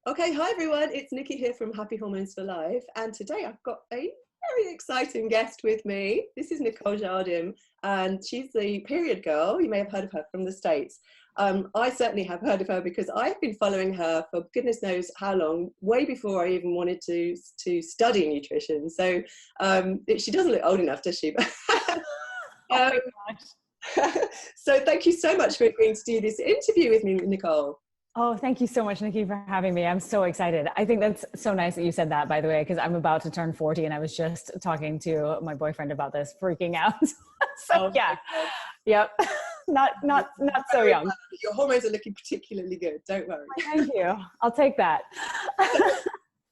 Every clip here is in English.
Okay, hi everyone, it's Nicki here from Happy Hormones for Life, and today I've got a very exciting guest with me. This is Nicole Jardim, and she's the period girl. You may have heard of her from the States. I certainly have heard of her because I've been following her for goodness knows how long, way before I even wanted to study nutrition. So she doesn't look old enough, does she? Oh my gosh. So thank you so much for agreeing to do this interview with me, Nicole. Oh, thank you so much, Nicki, for having me. I'm so excited. I think that's so nice that you said that, by the way, because I'm about to turn 40 and I was just talking to my boyfriend about this, freaking out. So yeah, yep. Not so young. Your hormones are looking particularly good. Don't worry. Thank you. I'll take that.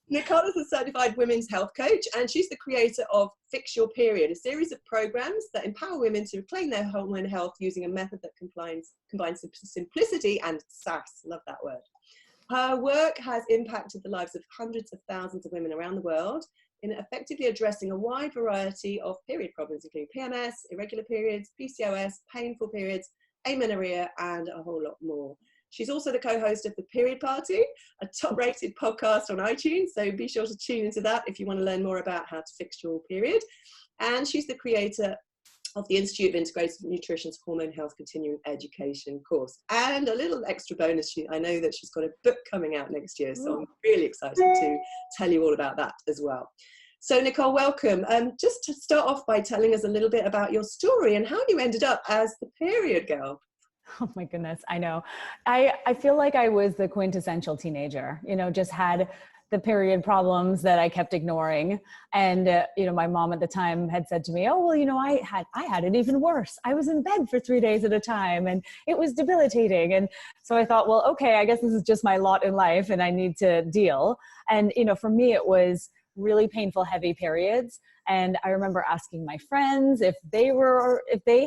Nicole is a certified women's health coach, and she's the creator of Fix Your Period, a series of programs that empower women to reclaim their hormone health using a method that combines simplicity and sass. Love that word. Her work has impacted the lives of hundreds of thousands of women around the world in effectively addressing a wide variety of period problems, including PMS, irregular periods, PCOS, painful periods, amenorrhea, and a whole lot more. She's also the co-host of The Period Party, a top-rated podcast on iTunes, so be sure to tune into that if you want to learn more about how to fix your period. And she's the creator of the Institute of Integrated Nutrition's Hormone Health Continuing Education course. And a little extra bonus, I know that she's got a book coming out next year, so I'm really excited to tell you all about that as well. So Nicole, welcome. Just to start off by telling us a little bit about your story and how you ended up as the period girl. Oh my goodness. I know. I feel like I was the quintessential teenager, just had the period problems that I kept ignoring. And, my mom at the time had said to me, oh, well, I had it even worse. I was in bed for 3 days at a time and it was debilitating. And so I thought, well, okay, I guess this is just my lot in life and I need to deal. And, for me, it was really painful, heavy periods. And I remember asking my friends if they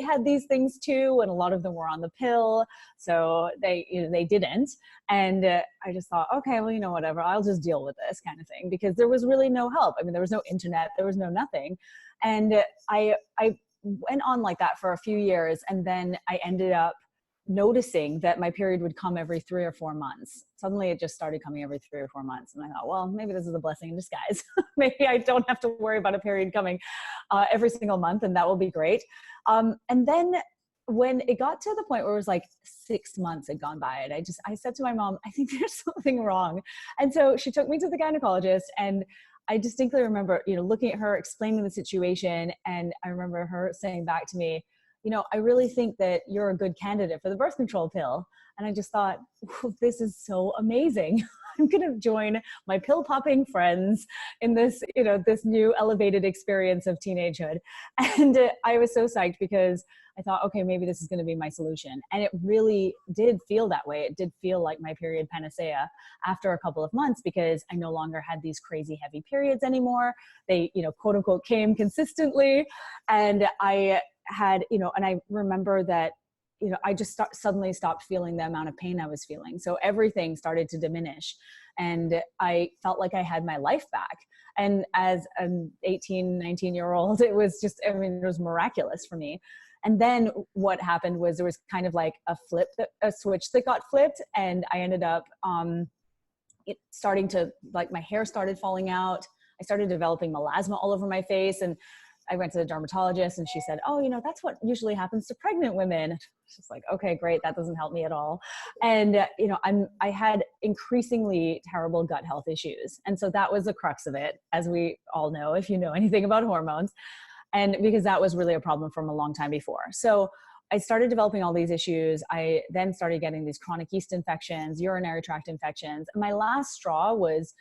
had these things too, and a lot of them were on the pill, so they didn't. And I just thought, okay, well, whatever, I'll just deal with this kind of thing, because there was really no help. I mean, there was no internet, there was no nothing. And I went on like that for a few years, and then I ended up noticing that my period would come every 3 or 4 months. Suddenly it just started coming every 3 or 4 months. And I thought, well, maybe this is a blessing in disguise. Maybe I don't have to worry about a period coming every single month, and that will be great. And then when it got to the point where it was like 6 months had gone by, and I said to my mom, I think there's something wrong. And so she took me to the gynecologist, and I distinctly remember, looking at her, explaining the situation. And I remember her saying back to me, I really think that you're a good candidate for the birth control pill. And I just thought, this is so amazing. I'm going to join my pill popping friends in this, this new elevated experience of teenagehood. And I was so psyched because I thought, okay, maybe this is going to be my solution. And it really did feel that way. It did feel like my period panacea after a couple of months, because I no longer had these crazy heavy periods anymore. They, quote unquote, came consistently. And I had, and I remember that, I just suddenly stopped feeling the amount of pain I was feeling. So everything started to diminish, and I felt like I had my life back. And as an 18, 19-year-old, it was just, it was miraculous for me. And then what happened was there was kind of like a switch that got flipped, and I ended up starting to, like, my hair started falling out. I started developing melasma all over my face, and I went to the dermatologist, and she said, oh, that's what usually happens to pregnant women. It's just like, okay, great. That doesn't help me at all. And, I had increasingly terrible gut health issues. And so that was the crux of it, as we all know, if you know anything about hormones. And because that was really a problem from a long time before. So I started developing all these issues. I then started getting these chronic yeast infections, urinary tract infections. And my last straw was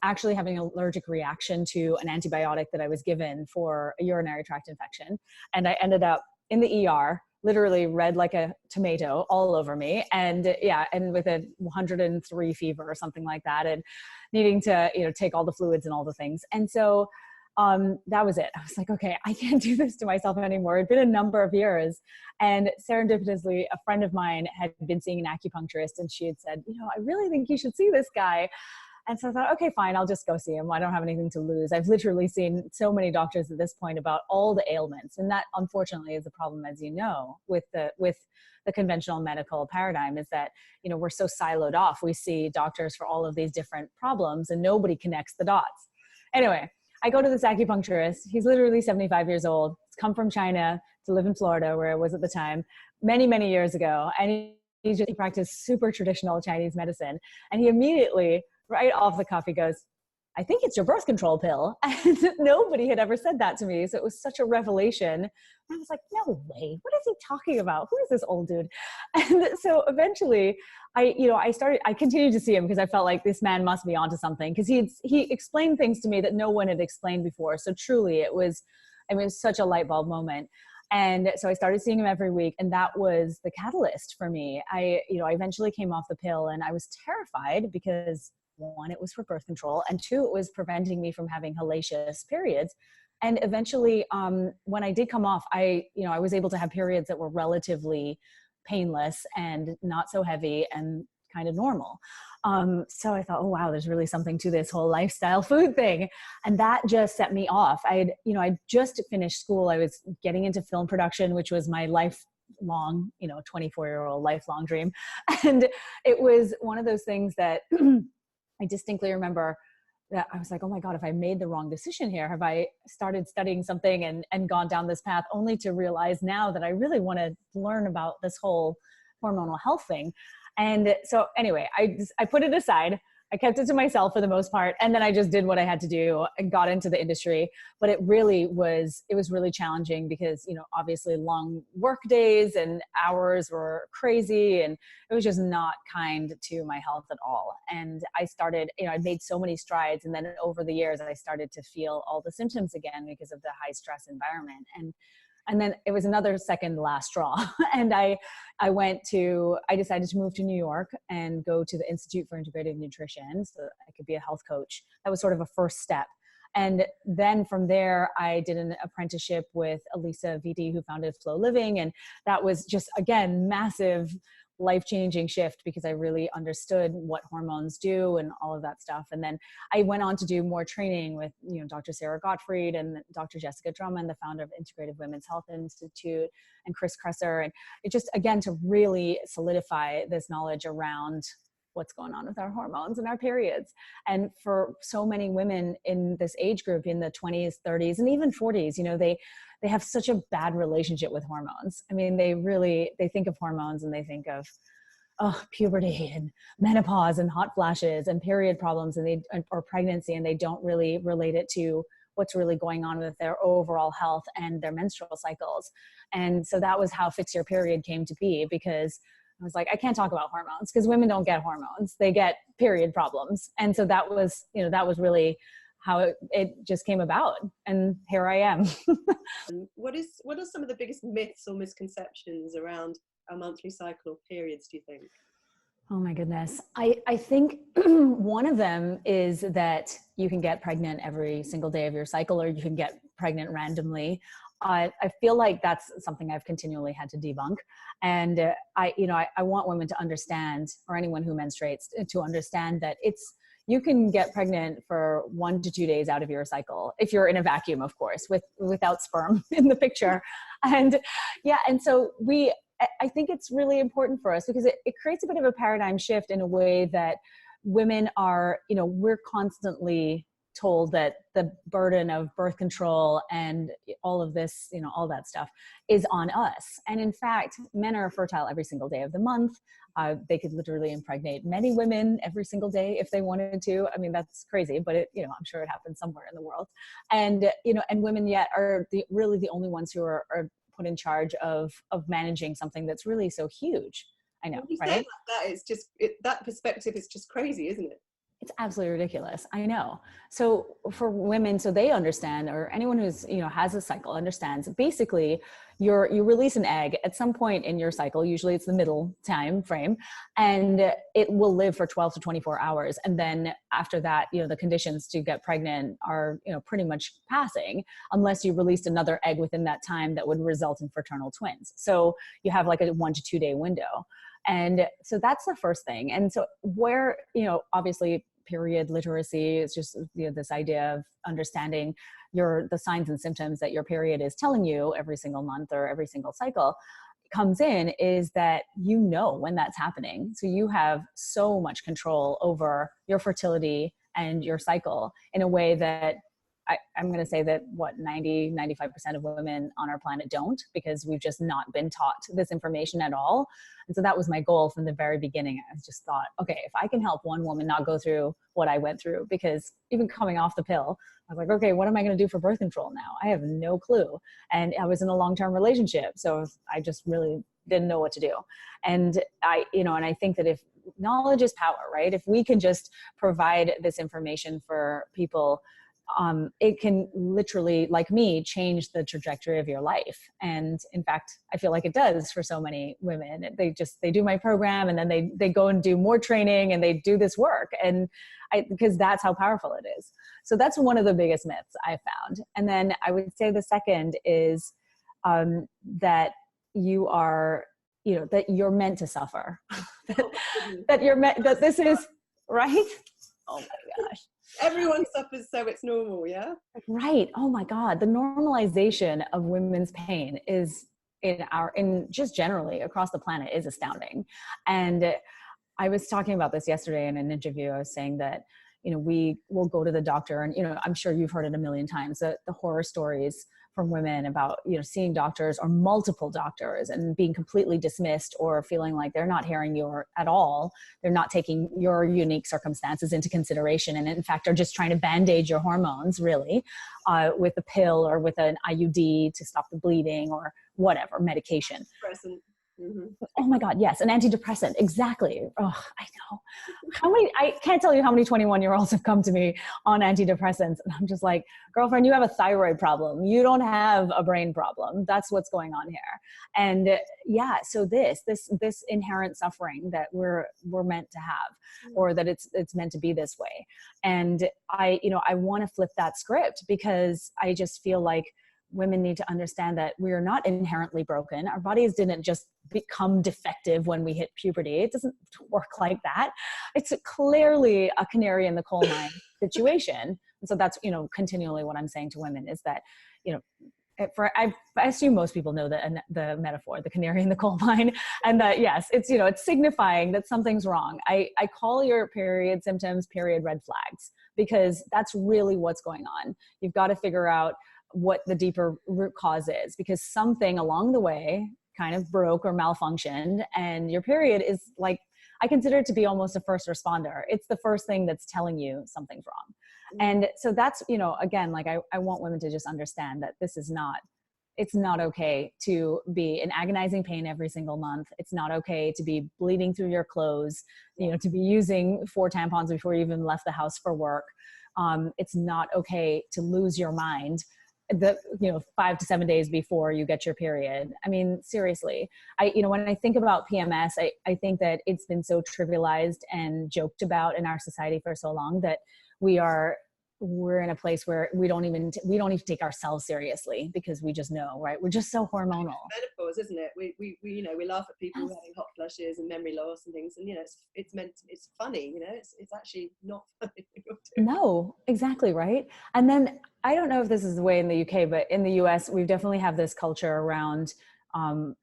actually having an allergic reaction to an antibiotic that I was given for a urinary tract infection. And I ended up in the ER, literally red like a tomato all over me. And and with a 103 fever or something like that, and needing to, take all the fluids and all the things. And so that was it. I was like, okay, I can't do this to myself anymore. It'd been a number of years. And serendipitously, a friend of mine had been seeing an acupuncturist, and she had said, I really think you should see this guy. And so I thought, okay, fine, I'll just go see him. I don't have anything to lose. I've literally seen so many doctors at this point about all the ailments. And that unfortunately is the problem, as you know, with the conventional medical paradigm, is that, you know, we're so siloed off. We see doctors for all of these different problems and nobody connects the dots. Anyway, I go to this acupuncturist. He's literally 75 years old. He's come from China to live in Florida, where I was at the time, many, many years ago. And he practiced super traditional Chinese medicine. And he immediately, right off the cuff, he goes, I think it's your birth control pill. And nobody had ever said that to me. So it was such a revelation. I was like, no way. What is he talking about? Who is this old dude? And so eventually I continued to see him because I felt like this man must be onto something, because he explained things to me that no one had explained before. So truly it was such a light bulb moment. And so I started seeing him every week, and that was the catalyst for me. I eventually came off the pill, and I was terrified because, one, it was for birth control, and two, it was preventing me from having hellacious periods. And eventually, when I did come off, I was able to have periods that were relatively painless and not so heavy and kind of normal. So I thought, oh wow, there's really something to this whole lifestyle food thing. And that just set me off. I just finished school. I was getting into film production, which was my lifelong, 24-year-old lifelong dream. And it was one of those things that I distinctly remember that I was like, oh my God, if I made the wrong decision here, have I started studying something and gone down this path, only to realize now that I really want to learn about this whole hormonal health thing. And so anyway, I put it aside. I kept it to myself for the most part. And then I just did what I had to do and got into the industry. But it was really challenging because, obviously long work days and hours were crazy, and it was just not kind to my health at all. And I started, I made so many strides. And then over the years, I started to feel all the symptoms again because of the high stress environment. And then it was another second last straw. And I decided to move to New York and go to the Institute for Integrative Nutrition so that I could be a health coach. That was sort of a first step. And then from there, I did an apprenticeship with Elisa VD, who founded Flow Living. And that was just, again, massive life-changing shift because I really understood what hormones do and all of that stuff. And then I went on to do more training with, Dr. Sarah Gottfried and Dr. Jessica Drummond, the founder of Integrative Women's Health Institute, and Chris Kresser. And it just, again, to really solidify this knowledge around what's going on with our hormones and our periods. And for so many women in this age group, in the 20s, 30s, and even 40s, they have such a bad relationship with hormones. I mean, they think of hormones and they think of, puberty and menopause and hot flashes and period problems or pregnancy, and they don't really relate it to what's really going on with their overall health and their menstrual cycles. And so that was how Fix Your Period came to be, because I was like, I can't talk about hormones because women don't get hormones. They get period problems. And so that was really how it just came about. And here I am. What are some of the biggest myths or misconceptions around a monthly cycle of periods, do you think? Oh my goodness. I think one of them is that you can get pregnant every single day of your cycle, or you can get pregnant randomly. I feel like that's something I've continually had to debunk. And I want women to understand, or anyone who menstruates to understand, that you can get pregnant for 1 to 2 days out of your cycle, if you're in a vacuum, of course, without sperm in the picture. And so I think it's really important for us because it creates a bit of a paradigm shift in a way that women are, we're constantly told that the burden of birth control and all of this, all that stuff is on us. And in fact, men are fertile every single day of the month. They could literally impregnate many women every single day if they wanted to. I mean, that's crazy, but I'm sure it happens somewhere in the world. And, and women yet are really the only ones who are put in charge of managing something that's really so huge. I know, right? Like that, it's just, that perspective is just crazy, isn't it? It's absolutely ridiculous. I know. So for women, so they understand, or anyone who's, has a cycle understands, basically you release an egg at some point in your cycle. Usually it's the middle time frame, and it will live for 12 to 24 hours. And then after that, the conditions to get pregnant are, pretty much passing, unless you released another egg within that time that would result in fraternal twins. So you have like a 1 to 2 day window. And so that's the first thing. And so where, obviously period literacy is just, this idea of understanding the signs and symptoms that your period is telling you every single month or every single cycle comes in, is that when that's happening. So you have so much control over your fertility and your cycle in a way that I'm going to say that 95% of women on our planet don't, because we've just not been taught this information at all. And so that was my goal from the very beginning. I just thought, okay, if I can help one woman not go through what I went through, because even coming off the pill, I was like, okay, what am I going to do for birth control now? I have no clue. And I was in a long-term relationship, so I just really didn't know what to do. And I think that if knowledge is power, right? If we can just provide this information for people, it can literally, like me, change the trajectory of your life. And in fact, I feel like it does for so many women. They do my program, and then they go and do more training, and they do this work. And because that's how powerful it is. So that's one of the biggest myths I found. And then I would say the second is that you are, that you're meant to suffer. that this is right. Oh my gosh. Everyone suffers, so it's normal, yeah? Right. Oh my God. The normalization of women's pain is in just generally across the planet is astounding. And I was talking about this yesterday in an interview. I was saying that, we will go to the doctor, and, I'm sure you've heard it a million times, the horror stories from women about, seeing doctors or multiple doctors and being completely dismissed, or feeling like they're not hearing you at all. They're not taking your unique circumstances into consideration. And in fact, are just trying to band-aid your hormones, really, with a pill or with an IUD to stop the bleeding or whatever, medication. Mm-hmm. Oh my God, yes, an antidepressant, exactly. Oh, I know. I can't tell you how many 21-year-olds have come to me on antidepressants, and I'm just like, girlfriend, you have a thyroid problem. You don't have a brain problem. That's what's going on here. And yeah, so this inherent suffering that we're meant to have, or that it's meant to be this way. And I want to flip that script, because I just feel like women need to understand that we are not inherently broken. Our bodies didn't just become defective when we hit puberty. It doesn't work like that. It's clearly a canary in the coal mine situation. And so that's, continually what I'm saying to women is that, I assume most people know the metaphor, the canary in the coal mine, and that, yes, it's signifying that something's wrong. I call your period symptoms period red flags, because that's really what's going on. You've got to figure out what the deeper root cause is, because something along the way kind of broke or malfunctioned, and your period is like, I consider it to be almost a first responder. It's the first thing that's telling you something's wrong. And so that's, again, like I want women to just understand that it's not okay to be in agonizing pain every single month. It's not okay to be bleeding through your clothes, to be using 4 tampons before you even left the house for work. It's not okay to lose your mind 5 to 7 days before you get your period. I mean, seriously, when I think about PMS, I think that it's been so trivialized and joked about in our society for so long that we're in a place where we don't even take ourselves seriously, because we just know, right? We're just so hormonal. Menopause, isn't it? We laugh at people having hot flushes and memory loss and things, and it's funny, it's actually not funny. No, exactly, right. And then I don't know if this is the way in the UK, but in the US, we definitely have this culture around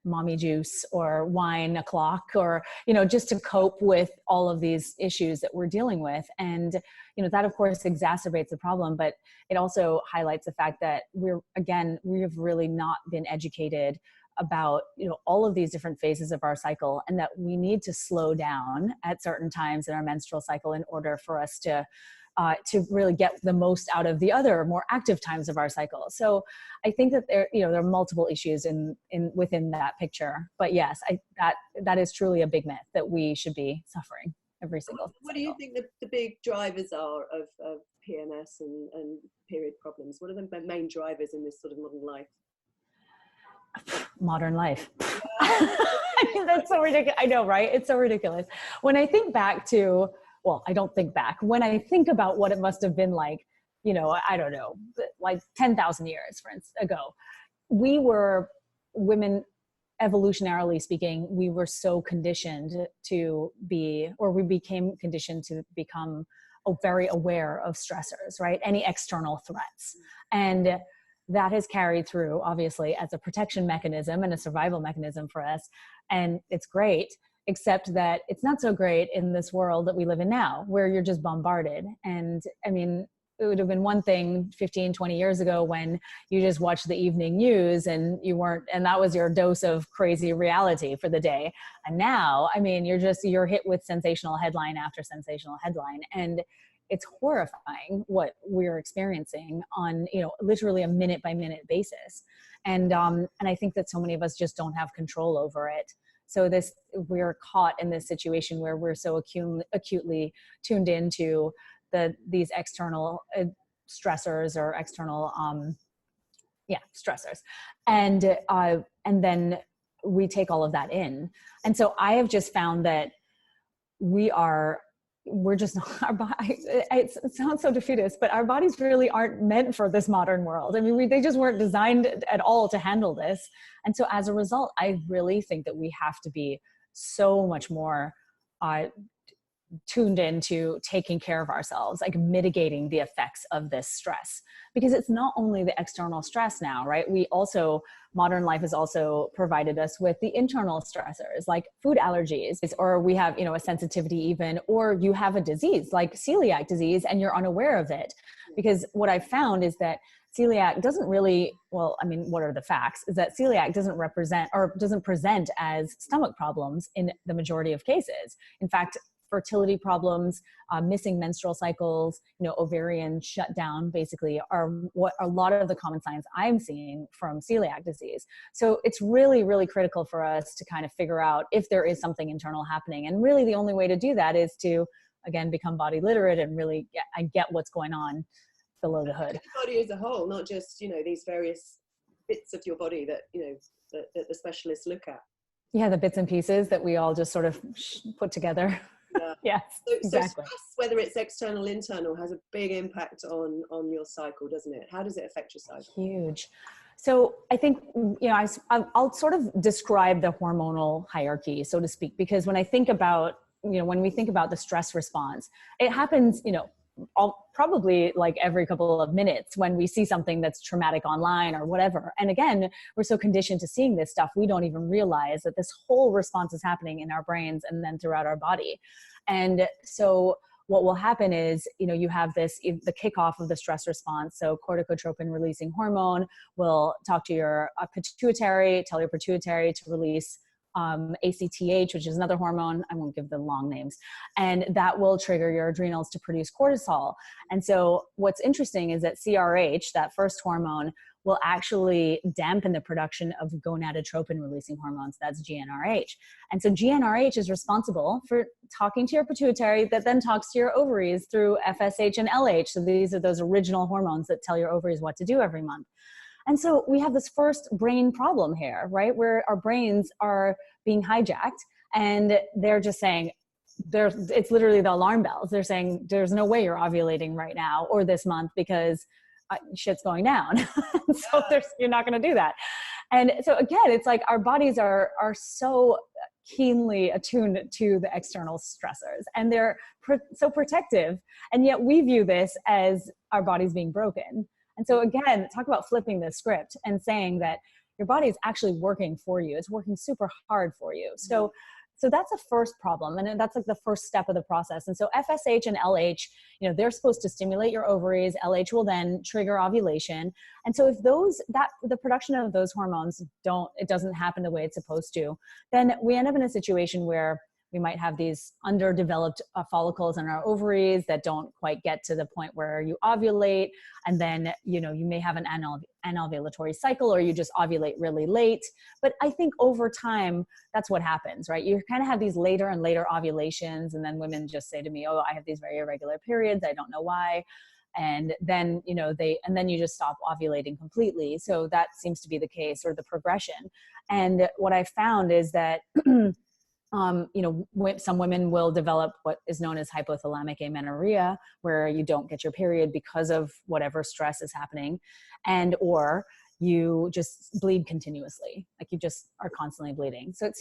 mommy juice or wine o'clock, or, just to cope with all of these issues that we're dealing with. And, that of course exacerbates the problem, but it also highlights the fact that we have really not been educated about, all of these different phases of our cycle, and that we need to slow down at certain times in our menstrual cycle in order for us to really get the most out of the other more active times of our cycle. So I think that there are multiple issues within that picture. But yes, that is truly a big myth that we should be suffering every single What do you think the big drivers are of PMS and period problems? What are the main drivers in this sort of modern life? Modern life. I mean, that's so ridiculous. I know, right? It's so ridiculous. When I think back to, well, I don't think back. When I think about what it must have been like, I don't know, like 10,000 years, for instance, ago, we were women evolutionarily speaking, we were so conditioned to be, or we became conditioned to become very aware of stressors, right? Any external threats. And that has carried through, obviously, as a protection mechanism and a survival mechanism for us. And it's great, except that it's not so great in this world that we live in now, where you're just bombarded. And I mean, it would have been one thing 15, 20 years ago when you just watched the evening news and you weren't, and that was your dose of crazy reality for the day. And now, I mean, you're hit with sensational headline after sensational headline. And it's horrifying what we're experiencing on, literally a minute by minute basis. And I think that so many of us just don't have control over it. So we're caught in this situation where we're so acutely tuned into these external stressors or external, stressors. And then we take all of that in. And so I have just found that we're just not, it sounds so defeatist, but our bodies really aren't meant for this modern world. I mean, they just weren't designed at all to handle this. And so as a result, I really think that we have to be so much more tuned into taking care of ourselves, like mitigating the effects of this stress, because it's not only the external stress now, right? Modern life has also provided us with the internal stressors, like food allergies, or we have, a sensitivity even, or you have a disease like celiac disease and you're unaware of it. Because what I've found is that celiac doesn't really, what are the facts, is that celiac doesn't present as stomach problems in the majority of cases. In fact, fertility problems, missing menstrual cycles, ovarian shutdown basically are what a lot of the common signs I'm seeing from celiac disease. So it's really, really critical for us to kind of figure out if there is something internal happening. And really the only way to do that is to, again, become body literate and really get what's going on below the hood. The body as a whole, not just, these various bits of your body that, that the specialists look at. Yeah, the bits and pieces that we all just sort of put together. Yeah. Yes, exactly. So stress, whether it's external, internal, has a big impact on your cycle, doesn't it? How does it affect your cycle? Huge. So I think, I'll sort of describe the hormonal hierarchy, so to speak, because when I think about, when we think about the stress response, it happens, probably like every couple of minutes when we see something that's traumatic online or whatever. And again, we're so conditioned to seeing this stuff, we don't even realize that this whole response is happening in our brains and then throughout our body. And so what will happen is, you have the kickoff of the stress response. So corticotropin releasing hormone will talk to your pituitary, tell your pituitary to release ACTH, which is another hormone. I won't give the long names. And that will trigger your adrenals to produce cortisol. And so what's interesting is that CRH, that first hormone, will actually dampen the production of gonadotropin releasing hormones. That's GnRH. And so GnRH is responsible for talking to your pituitary that then talks to your ovaries through FSH and LH. So these are those original hormones that tell your ovaries what to do every month. And so we have this first brain problem here, right? Where our brains are being hijacked and they're just saying, it's literally the alarm bells. They're saying, there's no way you're ovulating right now or this month because shit's going down. So you're not going to do that. And so again, it's like our bodies are so keenly attuned to the external stressors and they're so protective. And yet we view this as our bodies being broken. And so again, talk about flipping the script and saying that your body is actually working for you. It's working super hard for you. So that's a first problem. And that's like the first step of the process. And so FSH and LH, they're supposed to stimulate your ovaries. LH will then trigger ovulation. And so if the production of those hormones doesn't happen the way it's supposed to, then we end up in a situation where we might have these underdeveloped follicles in our ovaries that don't quite get to the point where you ovulate. And then, you may have an anovulatory cycle or you just ovulate really late. But I think over time, that's what happens, right? You kind of have these later and later ovulations. And then women just say to me, oh, I have these very irregular periods. I don't know why. And then, and then you just stop ovulating completely. So that seems to be the case or the progression. And what I found is that some women will develop what is known as hypothalamic amenorrhea, where you don't get your period because of whatever stress is happening. And, or you just bleed continuously. Like you just are constantly bleeding. So there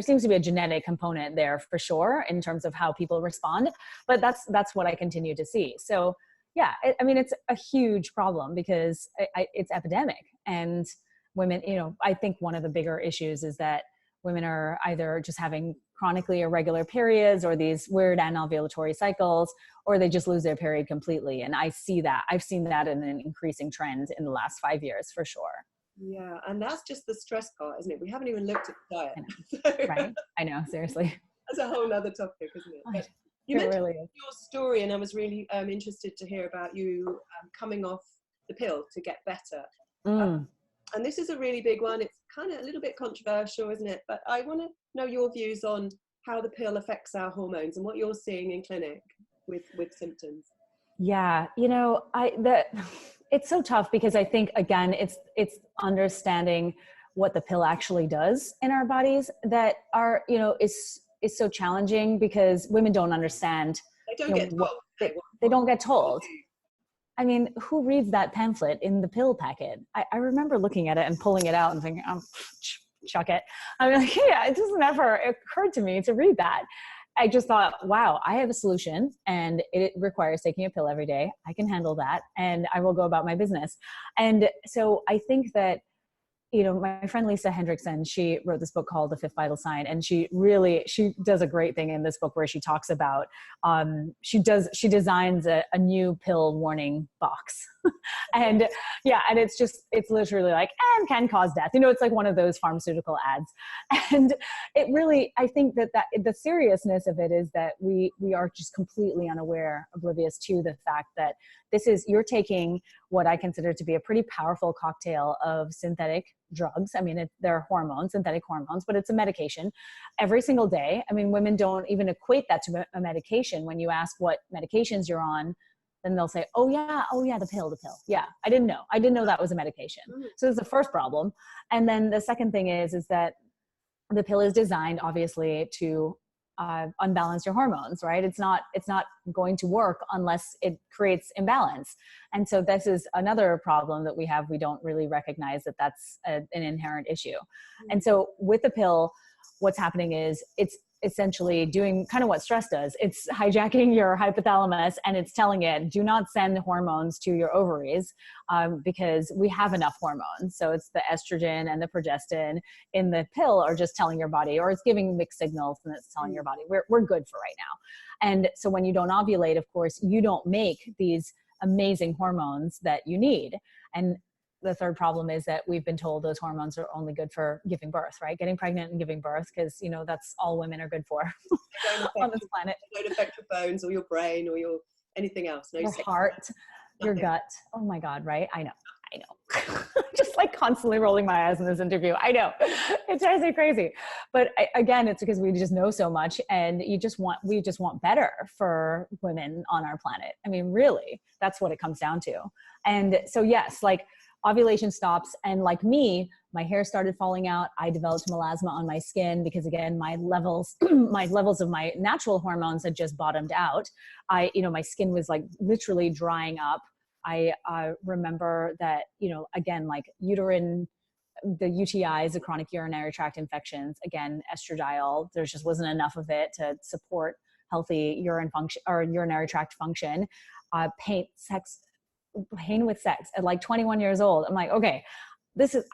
seems to be a genetic component there for sure in terms of how people respond, but that's what I continue to see. So yeah, I mean, it's a huge problem because it's epidemic, and women, I think one of the bigger issues is that women are either just having chronically irregular periods or these weird anovulatory cycles, or they just lose their period completely. And I've seen that in an increasing trend in the last 5 years for sure. Yeah, and that's just the stress part, isn't it? We haven't even looked at the diet. Right? I know, seriously. That's a whole other topic, isn't it? But you mentioned really your story, and I was really interested to hear about you coming off the pill to get better. And this is a really big one. It's kind of a little bit controversial, isn't it? But I want to know your views on how the pill affects our hormones and what you're seeing in clinic with symptoms. Yeah, it's so tough because I think, again, it's understanding what the pill actually does in our bodies that are, is so challenging because women don't understand. They don't get told. They don't get told. I mean, who reads that pamphlet in the pill packet? I remember looking at it and pulling it out and thinking, chuck it. I'm like, yeah, it just never occurred to me to read that. I just thought, wow, I have a solution and it requires taking a pill every day. I can handle that and I will go about my business. And so I think that, my friend Lisa Hendrickson, she wrote this book called The Fifth Vital Sign. And she does a great thing in this book where she talks about, she designs a new pill warning box. And yeah, and it's literally like, and can cause death. It's like one of those pharmaceutical ads. And it really, I think that the seriousness of it is that we are just completely unaware, oblivious to the fact that you're taking what I consider to be a pretty powerful cocktail of synthetic drugs. I mean, they're hormones, synthetic hormones, but it's a medication every single day. I mean, women don't even equate that to a medication. When you ask what medications you're on, then they'll say, oh yeah, the pill. Yeah, I didn't know that was a medication. So it's the first problem. And then the second thing is that the pill is designed obviously to unbalance your hormones, right? It's not going to work unless it creates imbalance. And so this is another problem that we have. We don't really recognize that that's an inherent issue. And so with the pill, what's happening is it's essentially doing kind of what stress does. It's hijacking your hypothalamus and it's telling it, do not send hormones to your ovaries because we have enough hormones. So it's the estrogen and the progestin in the pill are just telling your body, or it's giving mixed signals and it's telling your body, we're good for right now. And so when you don't ovulate, of course, you don't make these amazing hormones that you need. And the third problem is that we've been told those hormones are only good for giving birth, right? Getting pregnant and giving birth, because that's all women are good for on this planet. They don't affect your bones or your brain or your anything else. No, your heart, your gut. Oh my God, right? I know. Just like constantly rolling my eyes in this interview. I know it drives me crazy, but again, it's because we just know so much, and we just want better for women on our planet. I mean, really, that's what it comes down to. And so yes, like ovulation stops, and like me, my hair started falling out. I developed melasma on my skin because, again, my levels of my natural hormones had just bottomed out. My skin was like literally drying up. I remember that, again, like the UTIs, the chronic urinary tract infections, again, estradiol, there just wasn't enough of it to support healthy urinary tract function. Pain with sex at like 21 years old. I'm like, okay,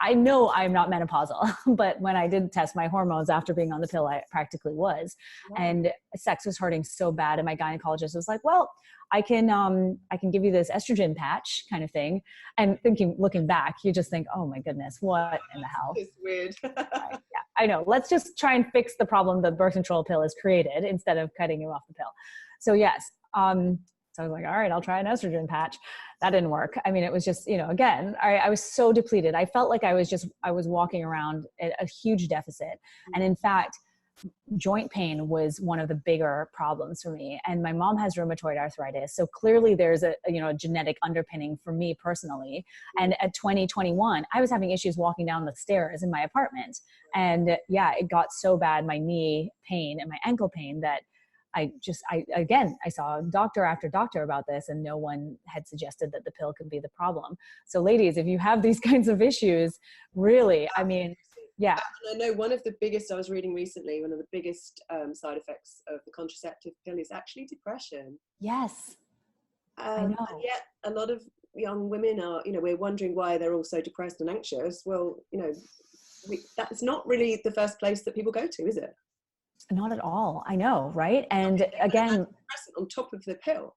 I know I'm not menopausal, but when I did test my hormones after being on the pill, I practically was. Wow. And sex was hurting so bad. And my gynecologist was like, well, I can give you this estrogen patch kind of thing. And looking back, you just think, oh my goodness, what in the hell? It's weird. Yeah, I know. Let's just try and fix the problem the birth control pill has created instead of cutting you off the pill. So yes. So I was like, all right, I'll try an estrogen patch. That didn't work. I mean, it was just, again, I was so depleted. I felt like I was walking around at a huge deficit. And in fact, joint pain was one of the bigger problems for me. And my mom has rheumatoid arthritis. So clearly there's a genetic underpinning for me personally. And at 2021, I was having issues walking down the stairs in my apartment. And yeah, it got so bad, my knee pain and my ankle pain, that again, I saw doctor after doctor about this, and no one had suggested that the pill could be the problem. So ladies, if you have these kinds of issues, really, I mean, yeah. And I know one of the biggest, I was reading recently, one of the biggest side effects of the contraceptive pill is actually depression. Yes. I know. And yet a lot of young women are, we're wondering why they're all so depressed and anxious. Well, that's not really the first place that people go to, is it? Not at all. I know, right? And again, on top of the pill.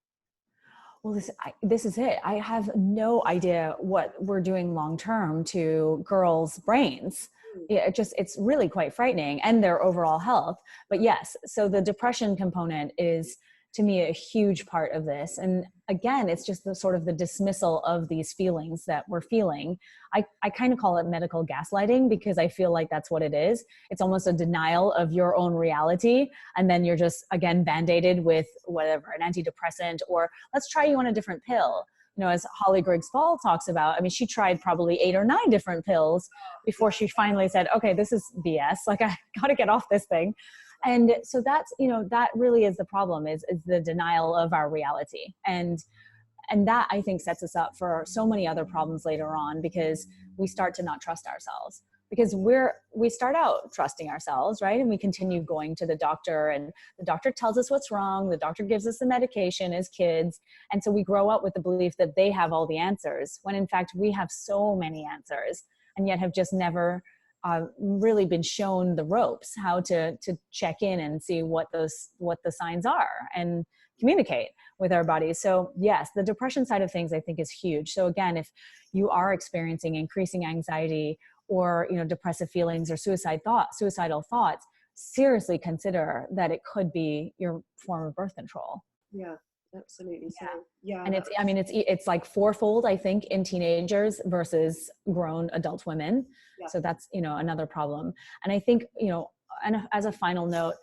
Well, this is it. I have no idea what we're doing long term to girls' brains. It's really quite frightening, and their overall health. But yes, so the depression component is, to me, a huge part of this. And again, it's just the sort of the dismissal of these feelings that we're feeling. I kind of call it medical gaslighting, because I feel like that's what it is. It's almost a denial of your own reality. And then you're just, again, band-aided with whatever, an antidepressant, or let's try you on a different pill. As Holly Griggs-Ball talks about, I mean, she tried probably 8 or 9 different pills before she finally said, okay, this is BS. Like, I got to get off this thing. And so that's, that really is the problem, is the denial of our reality. And that, I think, sets us up for so many other problems later on, because we start to not trust ourselves, because we start out trusting ourselves, right? And we continue going to the doctor, and the doctor tells us what's wrong. The doctor gives us the medication as kids. And so we grow up with the belief that they have all the answers, when in fact we have so many answers, and yet have just never really been shown the ropes, how to check in and see what the signs are and communicate with our bodies. So yes, the depression side of things, I think, is huge. So again, if you are experiencing increasing anxiety, or depressive feelings, or suicidal thoughts, seriously consider that it could be your form of birth control. Yeah. Absolutely. So, yeah. And it's like fourfold, I think, in teenagers versus grown adult women. Yeah. So that's, another problem. And I think, and as a final note,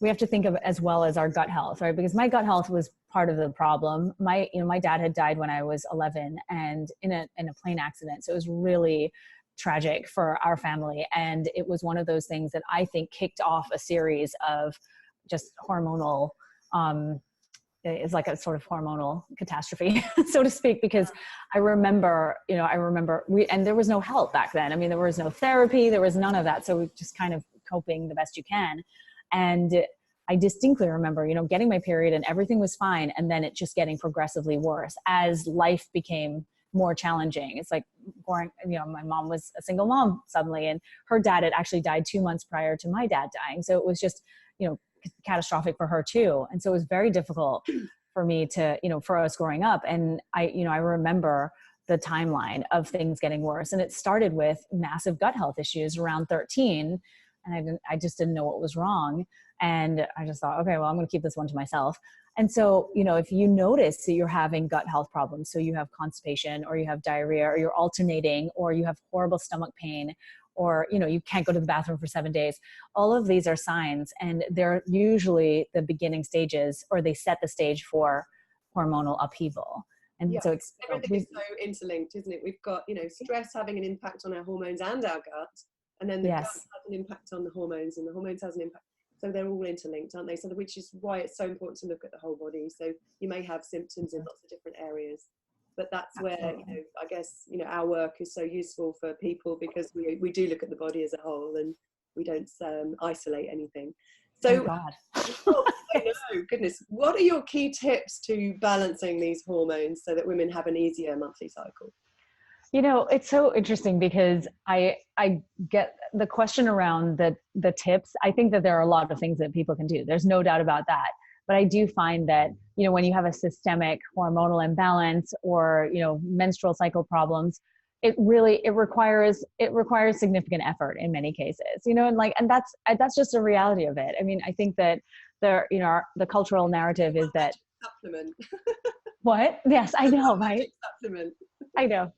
we have to think of as well as our gut health, right? Because my gut health was part of the problem. My dad had died when I was 11, and in a plane accident. So it was really tragic for our family. And it was one of those things that I think kicked off a series of just hormonal, it's like a sort of hormonal catastrophe, so to speak, because I remember and there was no help back then. I mean, there was no therapy, there was none of that. So we just kind of coping the best you can. And I distinctly remember, getting my period and everything was fine. And then it just getting progressively worse as life became more challenging. It's like boring. My mom was a single mom suddenly, and her dad had actually died 2 months prior to my dad dying. So it was just, catastrophic for her too. And so it was very difficult for me to, for us growing up. And I remember the timeline of things getting worse. And it started with massive gut health issues around 13. And I just didn't know what was wrong. And I just thought, okay, well, I'm going to keep this one to myself. And so, if you notice that you're having gut health problems, so you have constipation, or you have diarrhea, or you're alternating, or you have horrible stomach pain, or, you can't go to the bathroom for 7 days, all of these are signs, and they're usually the beginning stages, or they set the stage for hormonal upheaval. And so everything is so interlinked, isn't it? We've got, stress having an impact on our hormones and our gut, and then the gut has an impact on the hormones, and the hormones has an impact. So they're all interlinked, aren't they? So which is why it's so important to look at the whole body. So you may have symptoms in lots of different areas, but that's where, I guess, our work is so useful for people, because we do look at the body as a whole, and we don't isolate anything. So, I know, goodness, what are your key tips to balancing these hormones so that women have an easier monthly cycle? It's so interesting, because I get the question around the tips. I think that there are a lot of things that people can do. There's no doubt about that. But I do find that, when you have a systemic hormonal imbalance, or, menstrual cycle problems, it requires significant effort in many cases, and that's just a reality of it. I mean, I think that the cultural narrative is that supplement. What? Yes, I know, right? Supplement. I know.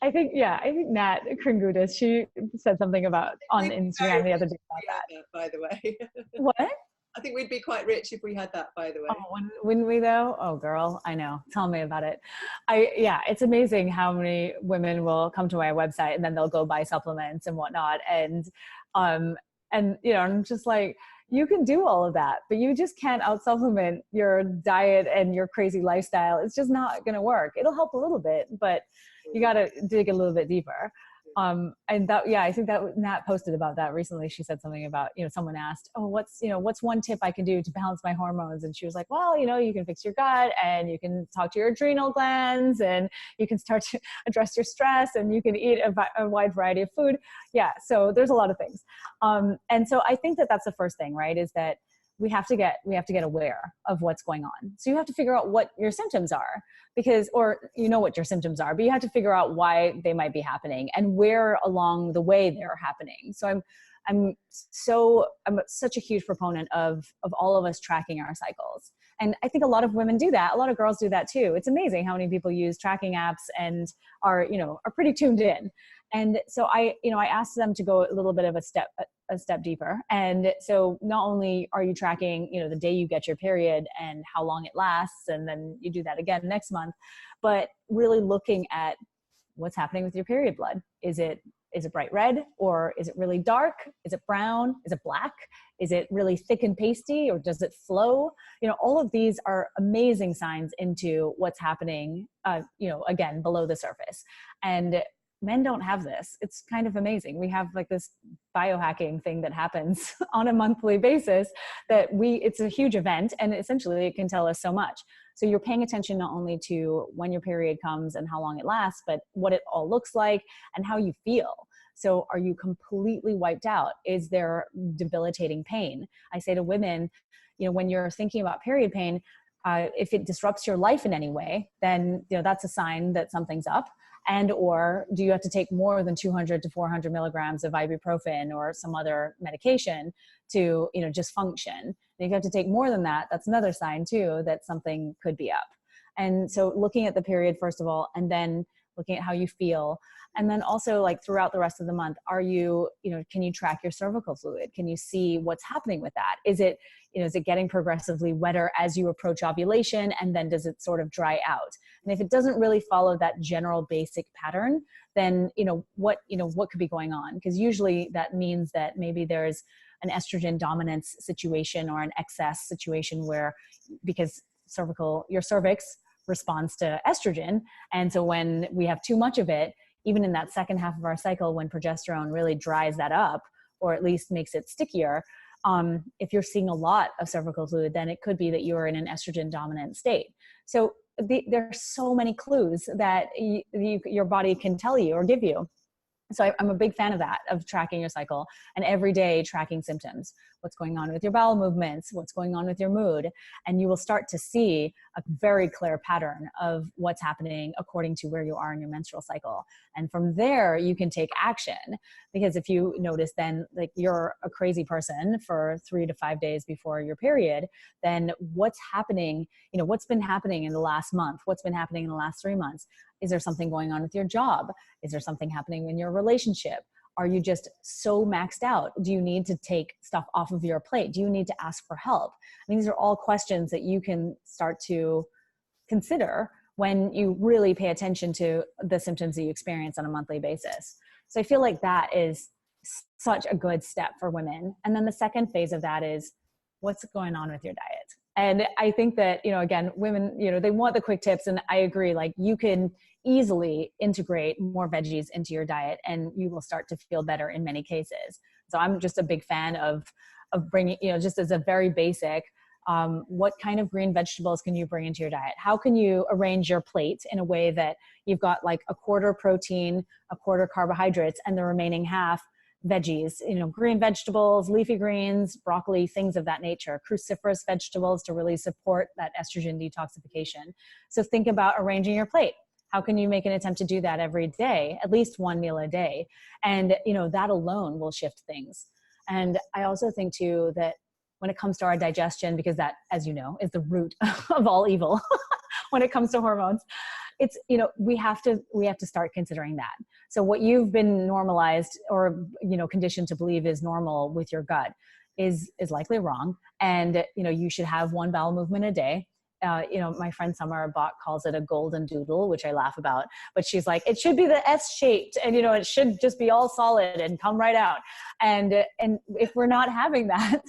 I think Nat Kringoudis, she said something about on Instagram the other day about that. By the way. What? I think we'd be quite rich if we had that, by the way. Oh, wouldn't we though? Oh, girl, I know. Tell me about it. It's amazing how many women will come to my website and then they'll go buy supplements and whatnot. And I'm just like, you can do all of that, but you just can't out supplement your diet and your crazy lifestyle. It's just not going to work. It'll help a little bit, but you got to dig a little bit deeper. And that, yeah, I think that Nat posted about that recently. She said something about, someone asked, oh, what's one tip I can do to balance my hormones? And she was like, well, you can fix your gut, and you can talk to your adrenal glands, and you can start to address your stress, and you can eat a wide variety of food. Yeah. So there's a lot of things. And so I think that that's the first thing, right? Is that we have to get aware of what's going on. So you have to figure out what your symptoms are, or what your symptoms are, but you have to figure out why they might be happening and where along the way they're happening. So I'm such a huge proponent of all of us tracking our cycles. And I think a lot of women do that. A lot of girls do that too. It's amazing how many people use tracking apps and are pretty tuned in. And so I asked them to go a little bit of a step deeper. And so not only are you tracking, the day you get your period and how long it lasts, and then you do that again next month, but really looking at what's happening with your period blood. Is it bright red, or is it really dark? Is it brown? Is it black? Is it really thick and pasty, or does it flow? All of these are amazing signs into what's happening, again, below the surface. And men don't have this. It's kind of amazing. We have like this biohacking thing that happens on a monthly basis it's a huge event, and essentially it can tell us so much. So you're paying attention not only to when your period comes and how long it lasts, but what it all looks like and how you feel. So are you completely wiped out? Is there debilitating pain? I say to women, when you're thinking about period pain, if it disrupts your life in any way, then that's a sign that something's up. And or do you have to take more than 200 to 400 milligrams of ibuprofen or some other medication to just function? And if you have to take more than that, that's another sign too that something could be up. And so looking at the period first of all, and then looking at how you feel. And then also like throughout the rest of the month, can you track your cervical fluid? Can you see what's happening with that? Is it getting progressively wetter as you approach ovulation? And then does it sort of dry out? And if it doesn't really follow that general basic pattern, then, what could be going on? Because usually that means that maybe there's an estrogen dominance situation or an excess situation because your cervix responds to estrogen. And so when we have too much of it, even in that second half of our cycle, when progesterone really dries that up, or at least makes it stickier, if you're seeing a lot of cervical fluid, then it could be that you're in an estrogen dominant state. So there are so many clues that your body can tell you or give you. So I'm a big fan of that, of tracking your cycle and every day tracking symptoms, what's going on with your bowel movements, what's going on with your mood. And you will start to see a very clear pattern of what's happening according to where you are in your menstrual cycle. And from there, you can take action, because if you notice then like you're a crazy person for 3 to 5 days before your period, then what's happening, what's been happening in the last month, what's been happening in the last 3 months? Is there something going on with your job? Is there something happening in your relationship? Are you just so maxed out? Do you need to take stuff off of your plate? Do you need to ask for help? I mean, these are all questions that you can start to consider when you really pay attention to the symptoms that you experience on a monthly basis. So I feel like that is such a good step for women. And then the second phase of that is what's going on with your diet. And I think that, again, women, they want the quick tips. And I agree, like you can easily integrate more veggies into your diet and you will start to feel better in many cases. So I'm just a big fan of bringing, just as a very basic, what kind of green vegetables can you bring into your diet? How can you arrange your plate in a way that you've got like a quarter protein, a quarter carbohydrates, and the remaining half veggies, green vegetables, leafy greens, broccoli, things of that nature, cruciferous vegetables to really support that estrogen detoxification. So think about arranging your plate. How can you make an attempt to do that every day, at least one meal a day? And, that alone will shift things. And I also think too, that when it comes to our digestion, because that, as you know, is the root of all evil when it comes to hormones, it's, we have to start considering that. So what you've been normalized or, conditioned to believe is normal with your gut is likely wrong. And, you should have one bowel movement a day. my friend Summer Bach calls it a golden doodle, which I laugh about, but she's like, it should be the S shaped, and, it should just be all solid and come right out. And if we're not having that,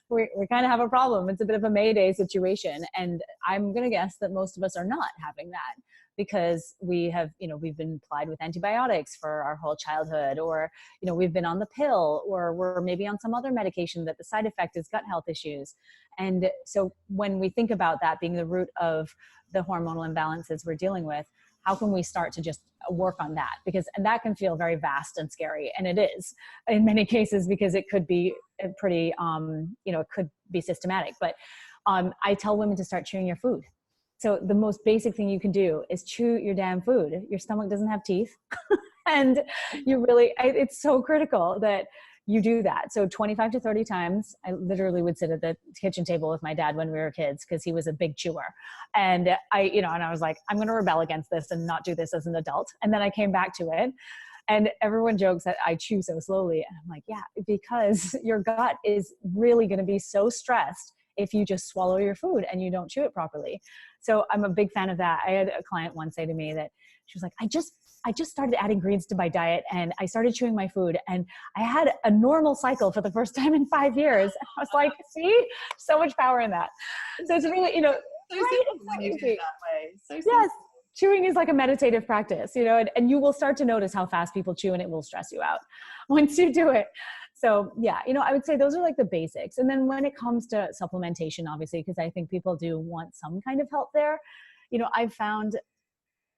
we kind of have a problem. It's a bit of a Mayday situation. And I'm going to guess that most of us are not having that, because we have, we've been plied with antibiotics for our whole childhood, or, we've been on the pill, or we're maybe on some other medication that the side effect is gut health issues. And so when we think about that being the root of the hormonal imbalances we're dealing with, how can we start to just work on that? And that can feel very vast and scary. And it is in many cases, because it could be pretty, it could be systematic. But I tell women to start chewing your food. So the most basic thing you can do is chew your damn food. Your stomach doesn't have teeth. And it's so critical that you do that. So 25 to 30 times, I literally would sit at the kitchen table with my dad when we were kids, because he was a big chewer. And I was like, I'm going to rebel against this and not do this as an adult. And then I came back to it. And everyone jokes that I chew so slowly. And I'm like, yeah, because your gut is really going to be so stressed if you just swallow your food and you don't chew it properly. So I'm a big fan of that. I had a client once say to me that she was like, I just started adding greens to my diet, and I started chewing my food, and I had a normal cycle for the first time in 5 years. I was like, see, so much power in that. So it's really, so simple when you do it that way. So simple. Yes. Chewing is like a meditative practice, and you will start to notice how fast people chew, and it will stress you out once you do it. So yeah, I would say those are like the basics. And then when it comes to supplementation, obviously, because I think people do want some kind of help there, I've found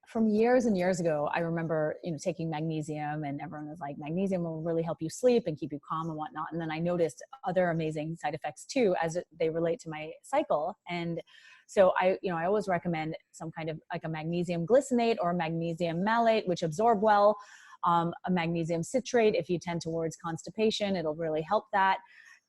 from years and years ago, I remember, taking magnesium, and everyone was like, magnesium will really help you sleep and keep you calm and whatnot. And then I noticed other amazing side effects too, as they relate to my cycle. And so I always recommend some kind of like a magnesium glycinate or magnesium malate, which absorb well. A magnesium citrate, if you tend towards constipation, it'll really help that.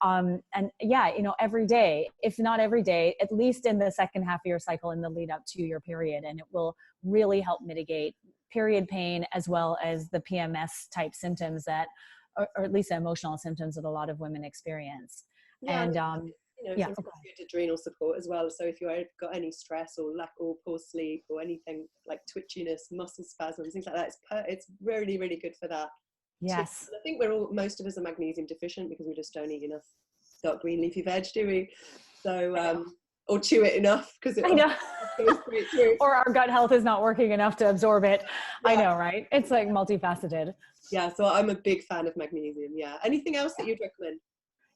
And yeah, every day, if not every day, at least in the second half of your cycle in the lead up to your period. And it will really help mitigate period pain, as well as the PMS type symptoms or at least the emotional symptoms that a lot of women experience. Yeah, and it's good adrenal support as well. So if you've got any stress or lack or poor sleep or anything like twitchiness, muscle spasms, things like that, it's really, really good for that. Yes. I think most of us are magnesium deficient because we just don't eat enough dark green leafy veg, do we? So, or chew it enough, because it goes straight through. Or our gut health is not working enough to absorb it. Yeah. I know, right? It's like multifaceted. Yeah, so I'm a big fan of magnesium. Yeah. Anything else that you'd recommend?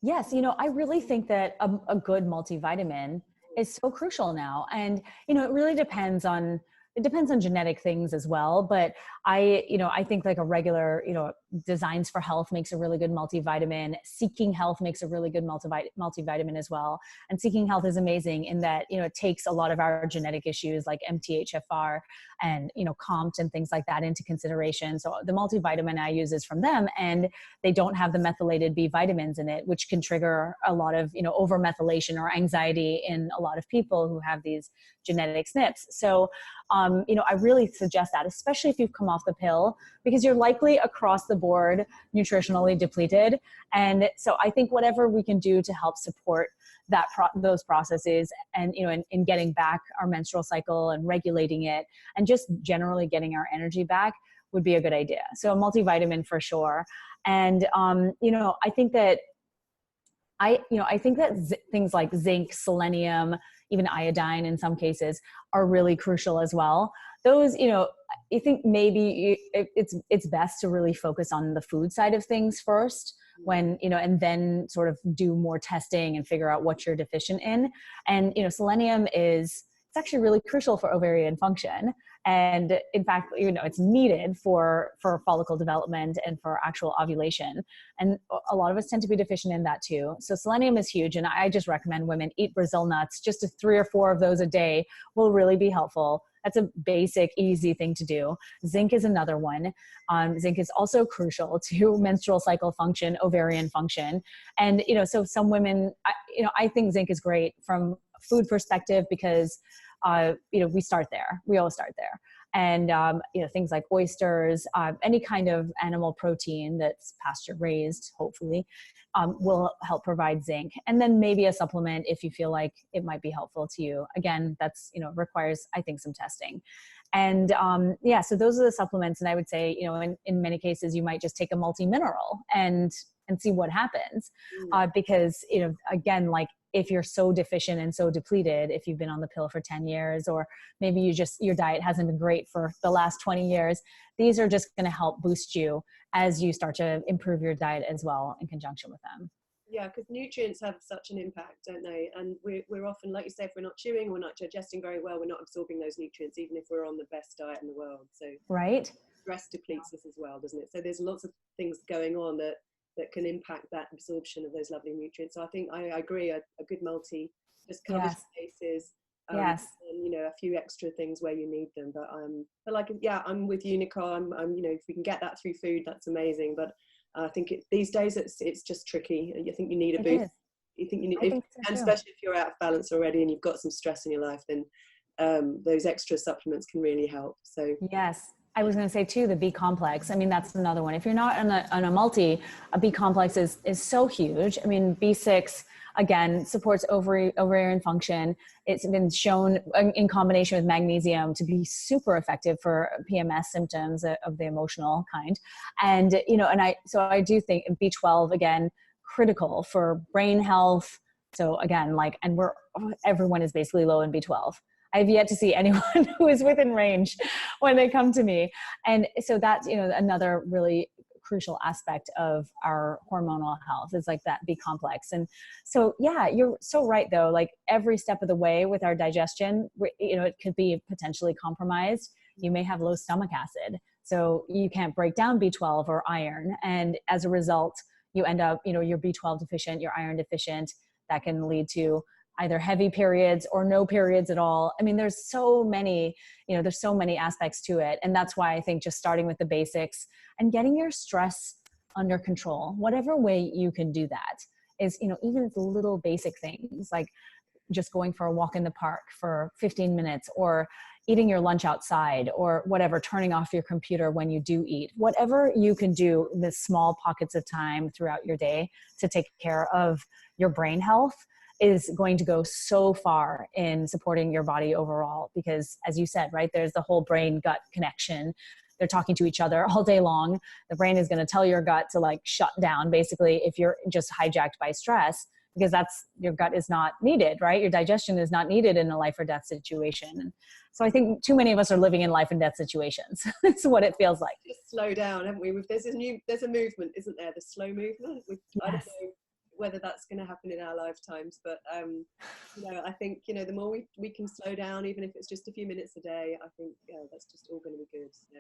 Yes, I really think that a good multivitamin is so crucial now. And, it really depends on genetic things as well. But I think like a regular, Designs for Health makes a really good multivitamin. Seeking Health makes a really good multivitamin as well. And Seeking Health is amazing in that, it takes a lot of our genetic issues like MTHFR and, COMT and things like that into consideration. So the multivitamin I use is from them, and they don't have the methylated B vitamins in it, which can trigger a lot of, overmethylation or anxiety in a lot of people who have these genetic SNPs. So, I really suggest that, especially if you've come off the pill, because you're likely across the board nutritionally depleted. And so I think whatever we can do to help support those processes and, in getting back our menstrual cycle and regulating it and just generally getting our energy back would be a good idea. So a multivitamin for sure. And, I think that things like zinc, selenium, even iodine in some cases are really crucial as well. Those, I think maybe it's best to really focus on the food side of things first, when, and then sort of do more testing and figure out what you're deficient in. And, selenium it's actually really crucial for ovarian function. And in fact, it's needed for follicle development and for actual ovulation. And a lot of us tend to be deficient in that too. So selenium is huge. And I just recommend women eat Brazil nuts. Just 3 or 4 of those a day will really be helpful. That's a basic, easy thing to do. Zinc is another one. Zinc is also crucial to menstrual cycle function, ovarian function. And, so some women, I think zinc is great from a food perspective because we start there. We all start there. And, things like oysters, any kind of animal protein that's pasture raised, hopefully, will help provide zinc. And then maybe a supplement if you feel like it might be helpful to you. Again, that's, requires, I think, some testing. And so those are the supplements. And I would say, in many cases, you might just take a multi-mineral and see what happens. Because, again, like if you're so deficient and so depleted, if you've been on the pill for 10 years, or maybe your diet hasn't been great for the last 20 years, these are just going to help boost you as you start to improve your diet as well in conjunction with them. Yeah, because nutrients have such an impact, don't they? And we're often, like you say, if we're not chewing, we're not digesting very well, we're not absorbing those nutrients, even if we're on the best diet in the world. So right, stress depletes us as well, doesn't it? So there's lots of things going on that can impact that absorption of those lovely nutrients. So I think I agree, a good multi just covers bases. Yes. And, a few extra things where you need them. But like, yeah, I'm with you, Nicole. I'm if we can get that through food, that's amazing. But I think these days it's just tricky. You think you need a boost. You think you need, and especially if you're out of balance already and you've got some stress in your life, then those extra supplements can really help. So yes. I was going to say too, the B complex. I mean, that's another one. If you're not on a multi, a B complex is so huge. I mean, B6, again, supports ovarian function. It's been shown in combination with magnesium to be super effective for PMS symptoms of the emotional kind. And, I do think B12, again, critical for brain health. So again, everyone is basically low in B12. I've yet to see anyone who is within range when they come to me. And so that's, another really crucial aspect of our hormonal health is like that B complex. And so, yeah, you're so right though, like every step of the way with our digestion, it could be potentially compromised. You may have low stomach acid, so you can't break down B12 or iron. And as a result, you end up, you're B12 deficient, you're iron deficient. That can lead to either heavy periods or no periods at all. I mean, there's so many aspects to it. And that's why I think just starting with the basics and getting your stress under control, whatever way you can do that is, even the little basic things like just going for a walk in the park for 15 minutes or eating your lunch outside or whatever, turning off your computer when you do eat, whatever you can do in the small pockets of time throughout your day to take care of your brain health is going to go so far in supporting your body overall. Because as you said, right, there's the whole brain gut connection. They're talking to each other all day long. The brain is going to tell your gut to shut down basically if you're just hijacked by stress, because your gut is not needed, right? Your digestion is not needed in a life or death situation. So I think too many of us are living in life and death situations. It's what it feels like. Just slow down, haven't we? There's a movement, isn't there? The slow movement. Yes. I don't know whether that's going to happen in our lifetimes, but I think the more we can slow down, even if it's just a few minutes a day, I think that's just all going to be good. So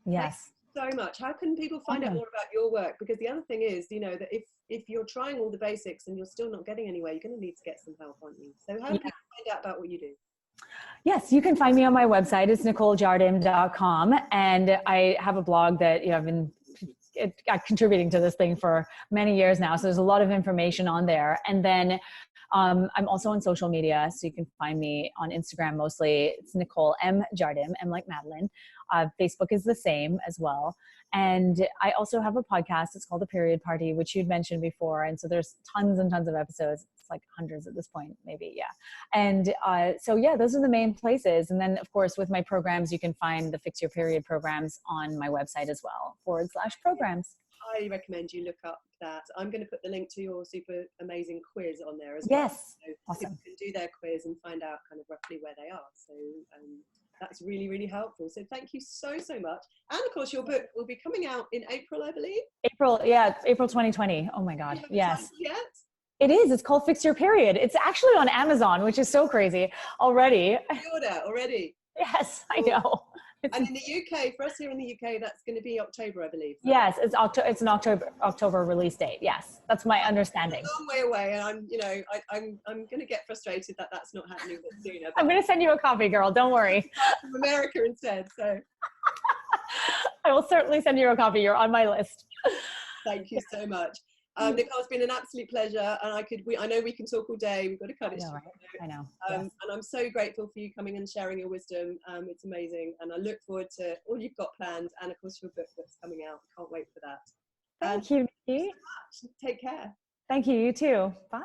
yes, so much. How can people find out more about your work? Because the other thing is, that if you're trying all the basics and you're still not getting anywhere, you're going to need to get some help, aren't you? So how do people find out about what you do? Yes, you can find me on my website. It's NicoleJardim.com, and I have a blog that I've been contributing to this thing for many years now. So there's a lot of information on there. And then I'm also on social media. So you can find me on Instagram mostly. It's Nicole M. Jardim, M like Madeline. Facebook is the same as well. And I also have a podcast. It's called The Period Party, which you'd mentioned before. And so there's tons and tons of episodes. It's like hundreds at this point, maybe. Yeah. And those are the main places. And then of course, with my programs, you can find the Fix Your Period programs on my website as well, /programs. I recommend you look up that. I'm going to put the link to your super amazing quiz on there as well. Yes. So awesome. People can do their quiz and find out kind of roughly where they are. So that's really, really helpful. So thank you so much. And of course, your book will be coming out in April, I believe. April 2020. Oh my God. Yes. Yet? It is. It's called Fix Your Period. It's actually on Amazon, which is so crazy already. Pre-order already. Yes, I know. And in the UK, for us here in the UK, that's going to be October, I believe. Yes, it's an October release date. Yes, that's my understanding. It's a long way away, and I'm going to get frustrated that that's not happening a bit sooner. I'm going to send you a copy, girl. Don't worry. From America instead. So I will certainly send you a copy. You're on my list. Thank you so much. Nicole, it's been an absolute pleasure, and I know we can talk all day. We've got to cut it short. I know. Yes. And I'm so grateful for you coming and sharing your wisdom. It's amazing, and I look forward to all you've got planned, and of course your book that's coming out. Can't wait for that. Thank you, Nicki. So much. Take care. Thank you. You too. Bye.